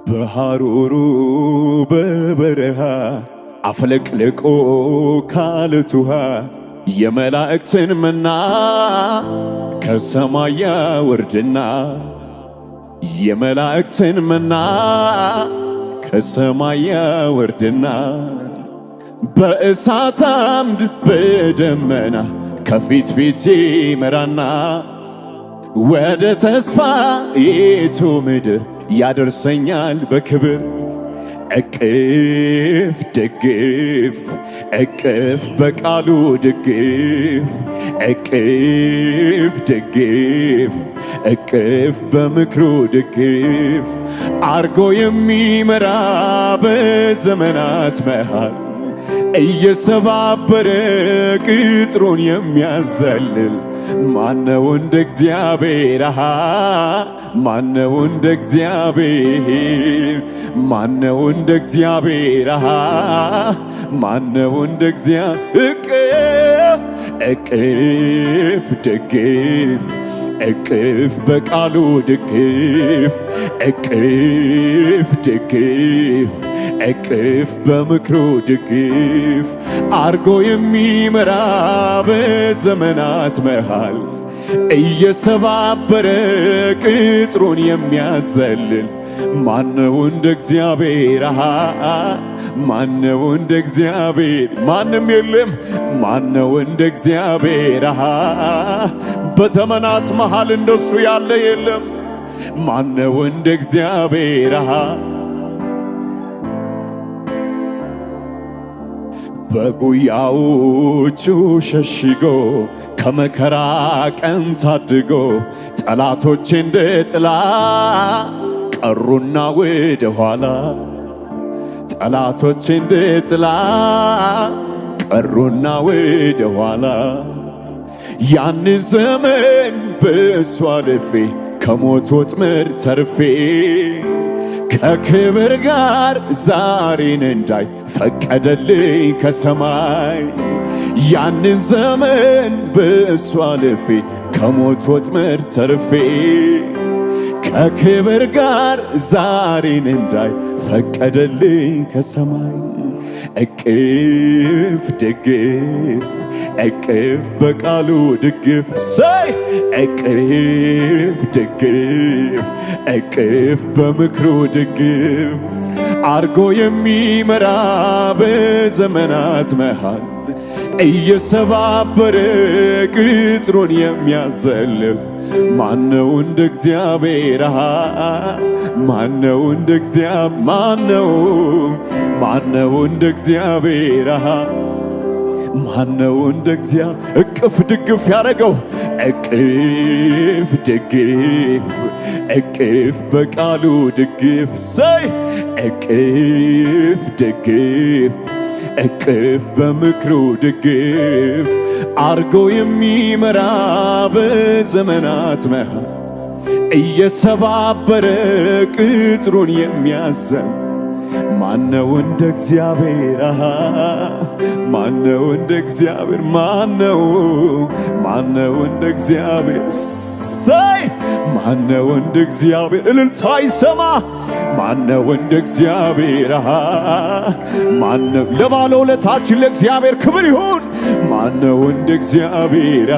በሐሩሩ በበረሃ አፍለቅልቆ ካለት ውሃ የመላእክትን መና ከሰማይ ያወርድና የመላእክትን መና ከሰማይ ያወርድና በእሳት አምድ በደመና ከፊት ፊት ይመራና ወደ ተስፋይቱ ምድር ያደርሰኛል በክብር። እቅፍ ድግፍ እቅፍ በቃሉ ድግፍ እቅፍ ድግፍ እቅፍ በምክሩ ድግፍ አርጎ የሚመራ በዘመናት መሃል እየሰባበረ ቅጥሩን የሚያዘልል ማነው እንደ እግዚአብሔር? ማነው እንደ እግዚአብሔር? ማነው እንደ እግዚአብሔር? ማነው እንደ እግዚአብሔር? እቅፍ ድግፍ እቅፍ በቃሉ ድግፍ እቅፍ ድግፍ እቅፍ በምክሩ ድግፍ አርጎ የሚመራ በዘመናት መሃል እየሰባበረ ቅጥሩን የሚያዘልል ማነው እንደ እግዚአብሔር? ማነው እንደ እግዚአብሔር? ማንም የለም። ማነው እንደ እግዚአብሔር? በዘመናት መሃል እንደሱ ያለ የለም። ማነው እንደ እግዚአብሔር? በጉያዎቹ ሸሽጎ ከመከራ ቀን ታድጎ ጠላቶቼ እንደ ጥላ ቀሩና ወደ ኋላ ጠላቶቼ እንደ ጥላ ቀሩና ወደ ኋላ ያንን ዘመን በእሱ አልፌ ከሞት ወጥመድ ተርፌ ከክብር ጋር ዛሬን እንዳይ ፈቀደልኝ ከሰማይ። ያንን ዘመን በእሱ አልፌ ከሞት ወጥመድ ተርፌ ከክብር ጋር ዛሬን እንዳይ ፈቀደልኝ ከሰማይ። እቅፍ ድግፍ እቅፍ በቃሉ ድግፍ ሰይ እቅፍ ድግፍ እቅፍ በምክሩ ድግፍ አርጎ የሚመራ በዘመናት መሃል እየሰባበረ ቅጥሩን የሚያዘልል ማነው እንደ እግዚአብሔር? ማነው እንደ እግዚአብሔር? ማነው እንደ እግዚአብሔር? ማነው እንደ እግዚአብሔር? እቅፍ ድግፍ ያደረገው እቅፍ ድግፍ እቅፍ በቃሉ ድግፍ ሰይ እቅፍ ድግፍ እቅፍ በምክሩ ድግፍ አርጎ የሚመራ በዘመናት መሃል እየሰባበረ ቅጥሩን የሚያዘን ማነው እንደ እግዚአብሔር? ማነው እንደ እግዚአብሔር? ማነው እንደ እግዚአብሔር? ሰይ ማነው እንደ እግዚአብሔር? እልልታ ይሰማ። ማነው እንደ እግዚአብሔር? ማነው? ለባለውለታችን ለእግዚአብሔር ክብር ይሁን። ማነው እንደ እግዚአብሔር?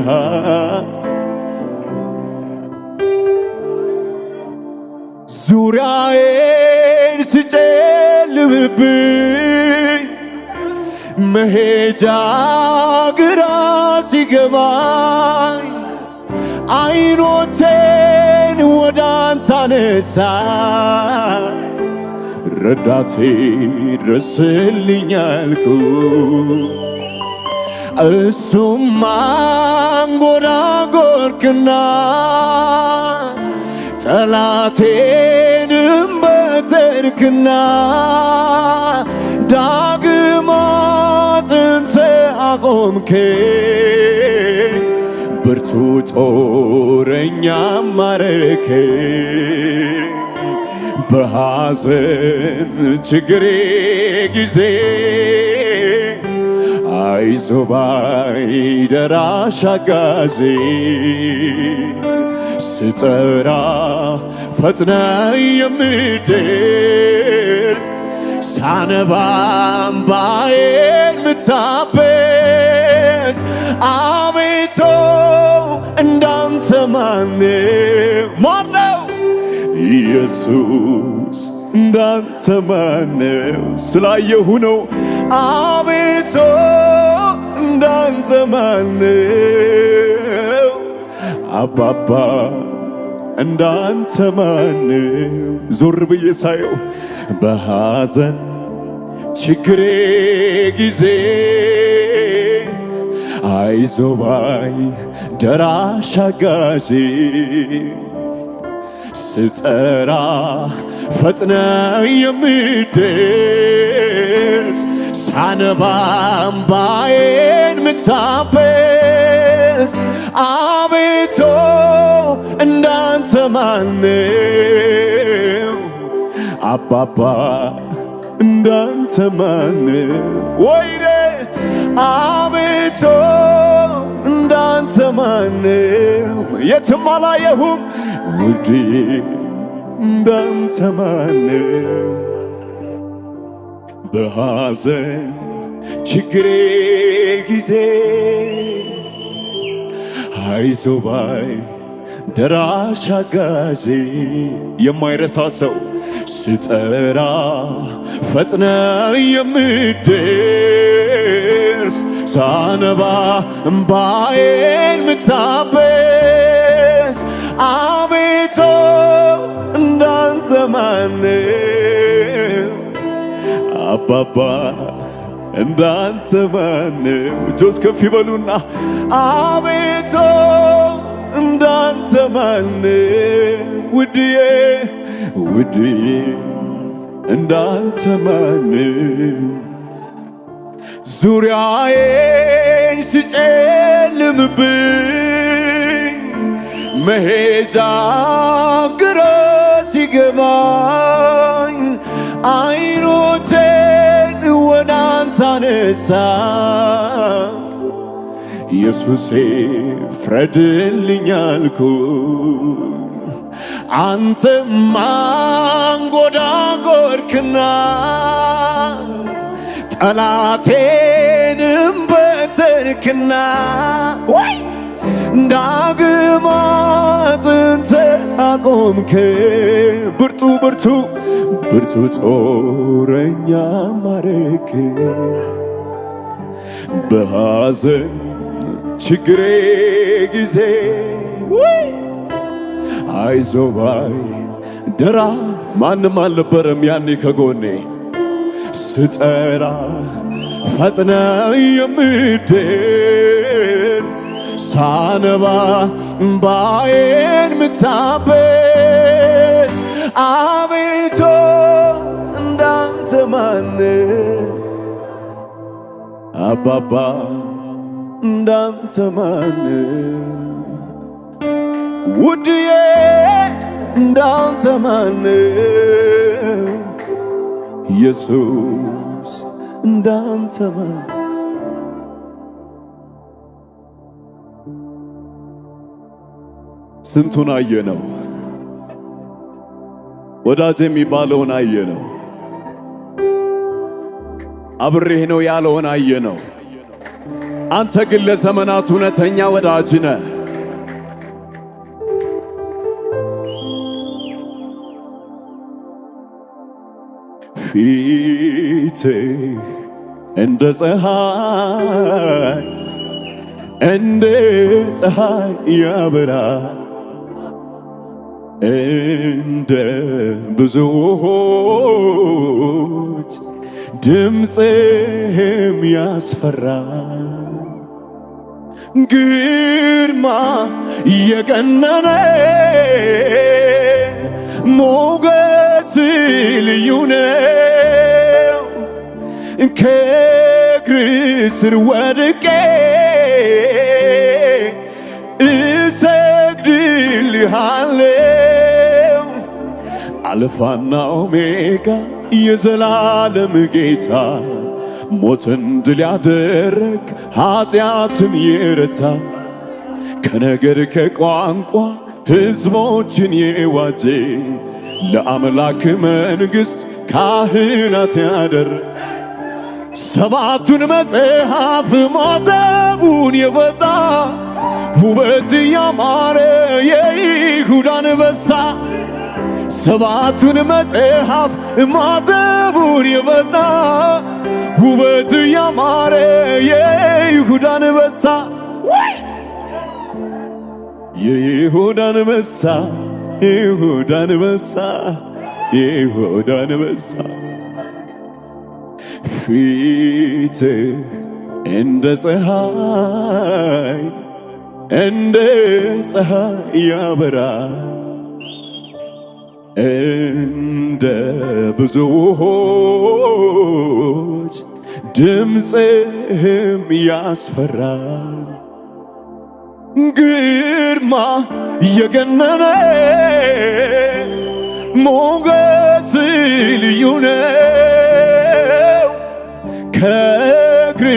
ዙሪያዬን ሲጨልምብኝ መሄጃ ግራ ሲገባኝ አይኖቴን ወደ አንተ አነሳ ረዳቴ ድረስልኝ አልኩ። እሱም አንጎራጎርክና ጠላቴንም በተርክና ዳግም አጽንተ አቆምከ ብርቱ ጦረኛ ማረከ። በሐዘን ችግሬ ጊዜ አይዞህ ባይ ደራሽ አጋዜ ስጠራ ፈጥነ የምትደርስ ሳነባ እምባዬን ምታበስ አቤቱ እንዳንተ ማነው? ኢየሱስ እንዳንተ ማነው? ስላየሁ ነው። አቤቱ እንዳንተ ማነው? አባባ እንዳንተ ማነው? ዞር ብዬ ሳየው በሐዘን ችግሬ ጊዜ አይዞህ ባይ ደራሽ አጋዤ ስጠራ ፈጥነ የምትደርስ ሳነባ እምባዬን ምታበስ አቤቱ እንዳንተ ማነው? አባባ እንዳንተ ማነው? ወይኔ አቤቱ እንዳንተ ማነው? የትም አላየሁም ውዴ እንዳንተ ማነው? በሐዘን ችግሬ ጊዜ አይዞህ ባይ ደራሽ አጋዤ የማይረሳ ሰው ስጠራ ፈጥነ የምትደርስ ሳነባ እምባዬን ምታበስ አቤቱ እንዳንተ ማነው? አባባ እንዳንተ ማነው? እጆች ከፍ ይበሉና አቤቱ እንዳንተ ማነው? ውድዬ ውድዬ እንዳንተ ማነው? ዙሪያዬን ሲጨልምብኝ መሄጃ ግራ ሲገባኝ አይኖቼን ወደ አንተ አነሳ ኢየሱሴ ፍረድልኝ አልኩኝ። አንተማ አንጎዳጎድክና ጠላቴንም በተንክና ወይ ዳግም አጽንተ አቆምክ ብርቱ ብርቱ ብርቱ ጦረኛ ማረክ በሐዘን ችግሬ ጊዜ አይዞህ ባይ ደራ ማንም አልነበረም ያኔ ከጎኔ ስጠራ ፈጥነ የምትደርስ ሳነባ እምባዬን ምታበስ አቤቱ እንዳንተ ማነው? አባባ እንዳንተ ማነው? ውድዬ እንዳንተ ማነው? ኢየሱስ እንዳንተ ማነው? ስንቱን አየነው፣ ወዳጅ የሚባለውን አየነው፣ አብሬህ ነው ያለውን አየነው። አንተ ግን ለዘመናት እውነተኛ ወዳጅ ነህ። ፊቴ እንደ ፀሐይ ያበራል እንደ ብዙ ውኆች ድምፅህም ያስፈራል። ግርማ የገነነ ሞገስ ልዩ ነው። ከእግር ስር ወድቄ እሰግድልሃለሁ። አልፋና ኦሜጋ የዘላለም ጌታ ሞትን ድል ያደረግ ኃጢአትን የረታ ከነገር ከቋንቋ ሕዝቦችን የዋጀ ለአምላክ መንግሥት ካህናት ያደር ሰባቱን መጽሐፍ ማተቡን የፈታ ውበት ያማረ የይሁዳ አንበሳ ሰባቱን መጽሐፍ ማተቡን የፈታ ውበት ያማረ የይሁዳ አንበሳ የይሁዳ አንበሳ የይሁዳ አንበሳ የይሁዳ አንበሳ ፊት እንደ ፀሐይ ያበራል እንደ ብዙ ውኆች ድምፅህም ያስፈራል ግርማ የገነነ ሞገስ ልዩ ነው ከእግር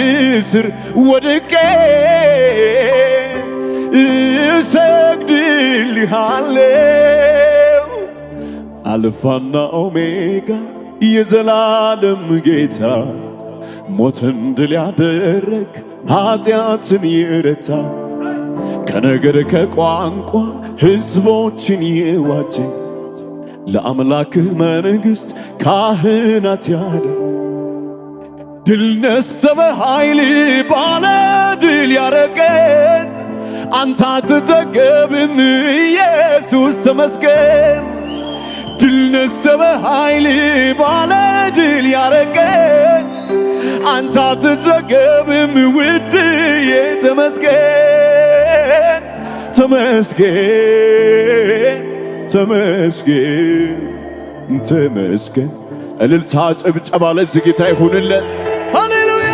ስር ወድቄ እሰግድልሃለሁ አልፋና ኦሜጋ የዘላለም ጌታ ሞትን ድል ያደረግ ኃጢአትን ይረታ ከነገር ከቋንቋ ሕዝቦችን የዋጀ ለአምላክህ መንግሥት ካህናት ያደር ድል ነስተህ በኃይል ባለ ድል ያረገን አንተ አትጠገብም ኢየሱስ ተመስገን ድል ነስተህ በኃይል ባለ ድል ያረገን አንተ አትጠገብም ውድዬ ተመስገን ተመስገን ተመስገን ተመስገን እልልታ ጭብጨባ ለዚህ ጌታ ይሁንለት ሃሌሉያ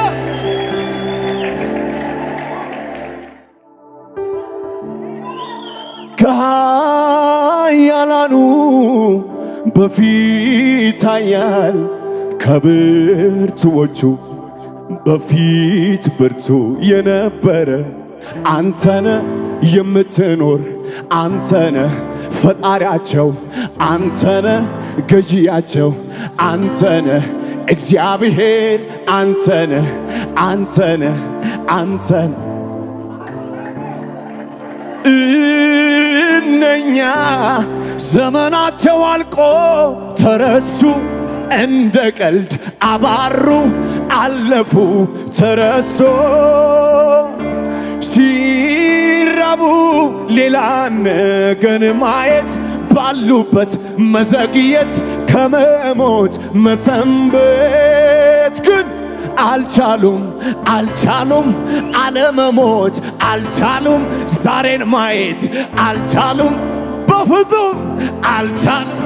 ከኃያላኑ በፊት ኃያል ከብርቱዎቹ በፊት ብርቱ የነበረ አንተነ የምትኖር አንተነ ፈጣሪያቸው አንተነ ገዢያቸው አንተነ እግዚአብሔር አንተነ አንተነ አንተነ እነኛ ዘመናቸው አልቆ ተረሱ እንደ ቀልድ አባሩ አለፉ ተረሶ ሲራቡ ሌላ ነገን ማየት ባሉበት መዘግየት ከመሞት መሰንበት ግን አልቻሉም አለመሞት አልቻሉም ዛሬን ማየት አልቻሉም በፍጹም አልቻሉም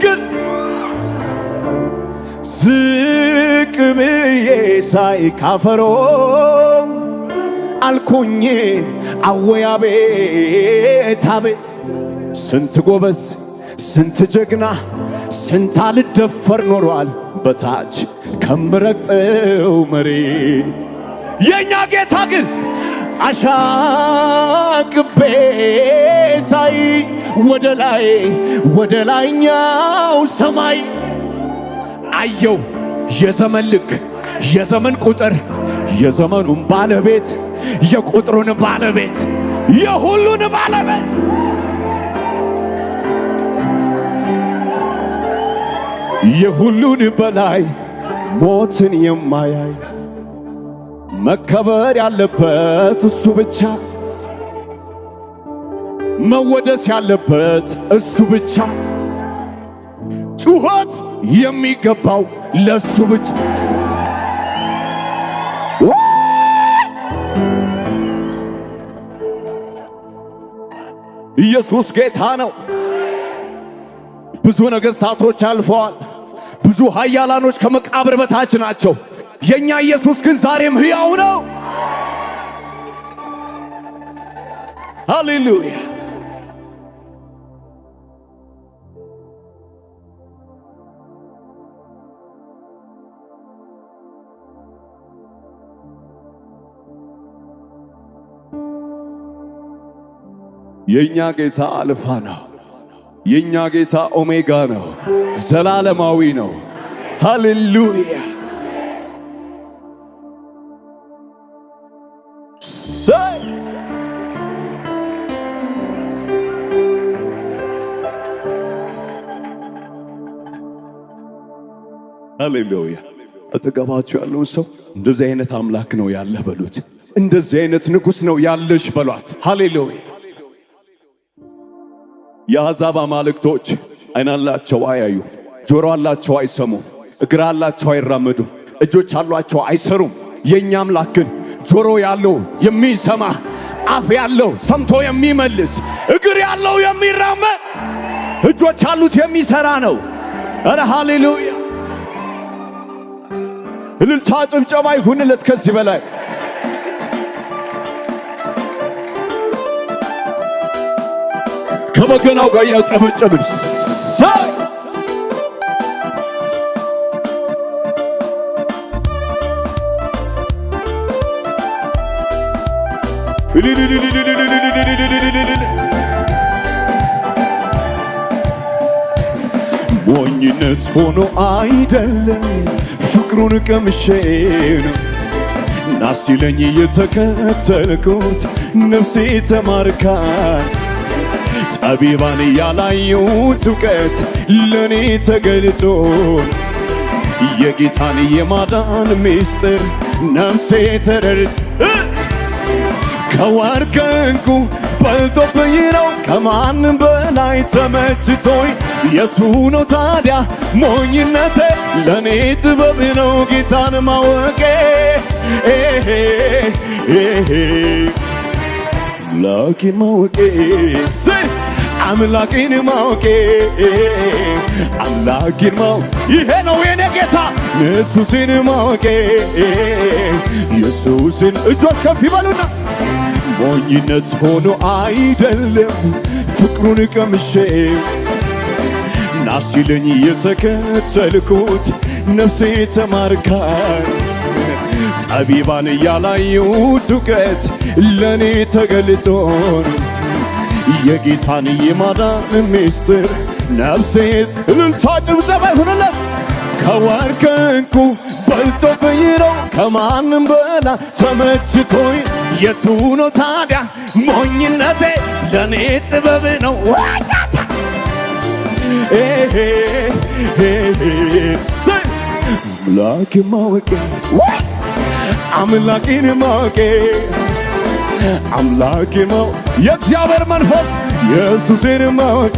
ግን ዝቅ ብዬ ሳይ ካፈሮ አልኩኝ አወይ አቤት አቤት ስንት ጎበዝ ስንት ጀግና ስንት አልደፈር ኖሯል በታች ከምረግጠው መሬት የኛ ጌታ ግን አሻቅቤ ሳይ ወደ ላይኛው ሰማይ አየው የዘመን ልክ የዘመን ቁጥር የዘመኑን ባለቤት የቁጥሩን ባለቤት የሁሉን ባለቤት የሁሉን በላይ ሞትን የማያይ መከበር ያለበት እሱ ብቻ መወደስ ያለበት እሱ ብቻ ጩኸት የሚገባው ለሱ ብቻ ኢየሱስ ጌታ ነው። ብዙ ነገሥታቶች አልፈዋል። ብዙ ኃያላኖች ከመቃብር በታች ናቸው። የኛ ኢየሱስ ግን ዛሬም ሕያው ነው። ሃሌሉያ። የኛ ጌታ አልፋ ነው። የኛ ጌታ ኦሜጋ ነው። ዘላለማዊ ነው። ሃሌሉያ ሃሌሉያ። አጠገባችሁ ያለው ሰው እንደዚህ አይነት አምላክ ነው ያለ በሉት። እንደዚህ አይነት ንጉሥ ነው ያለሽ በሏት። ሃሌሉያ። የአሕዛብ አማልክቶች ዓይን አላቸው አያዩ፣ ጆሮ አላቸው አይሰሙ፣ እግር አላቸው አይራመዱ፣ እጆች አሏቸው አይሰሩም። የኛ አምላክ ግን ጆሮ ያለው የሚሰማ፣ አፍ ያለው ሰምቶ የሚመልስ፣ እግር ያለው የሚራመድ፣ እጆች አሉት የሚሰራ ነው። አረ ሃሌሉያ! እልልታ ጭብጨባ ይሁንለት ከዚህ በላይ ከበገናው ጋር ያጨበጨብን ሞኝነት ሆኖ አይደለም ፍቅሩን ቀምሼ ነው ናሲለኝ የተከተልኩት ነፍሴ ተማርካል። ጠቢባን ያላዩት እውቀት ለኔ ተገልጦ የጌታን የማዳን ምስጢር ነፍሴ ተረድት ከወርቅ ዕንቁ በልጦብኝ ነው ከማንም በላይ ተመችቶኝ የቱ ነው ታዲያ ሞኝነቴ ለኔ ጥበብ ነው ጌታን ማወቄ አምላኬን ማወቄ አምላኬን ማወቄ አምላኬን ማወቄ ይሄ ነው የኔ ጌታ ኢየሱስን ማወቄ ኢየሱስን እጆች ከፍ ይበሉና ሞኝነት ሆኖ አይደለም ፍቅሩን ቀምሼ ናሲለኝ የተከተልኩት ነፍሴ ተማርካል። ጠቢባን ያላዩት እውቀት ለኔ ተገልጦ የጌታን የማዳን ምስጢር ነፍሴ እልልታ ጭብጨባ ይሁንለት ከወርቅ ዕንቁ በልጦብኝ ነው ከማንም በላይ ተመችቶኝ የቱ ነው ታዲያ ሞኝነቴ ለኔ ጥበብ ነው አምላኬን ማወቄ አምላኬን ማወቄ አምላኬን ማወቄ የእግዚአብሔር መንፈስ ኢየሱስን ማወቄ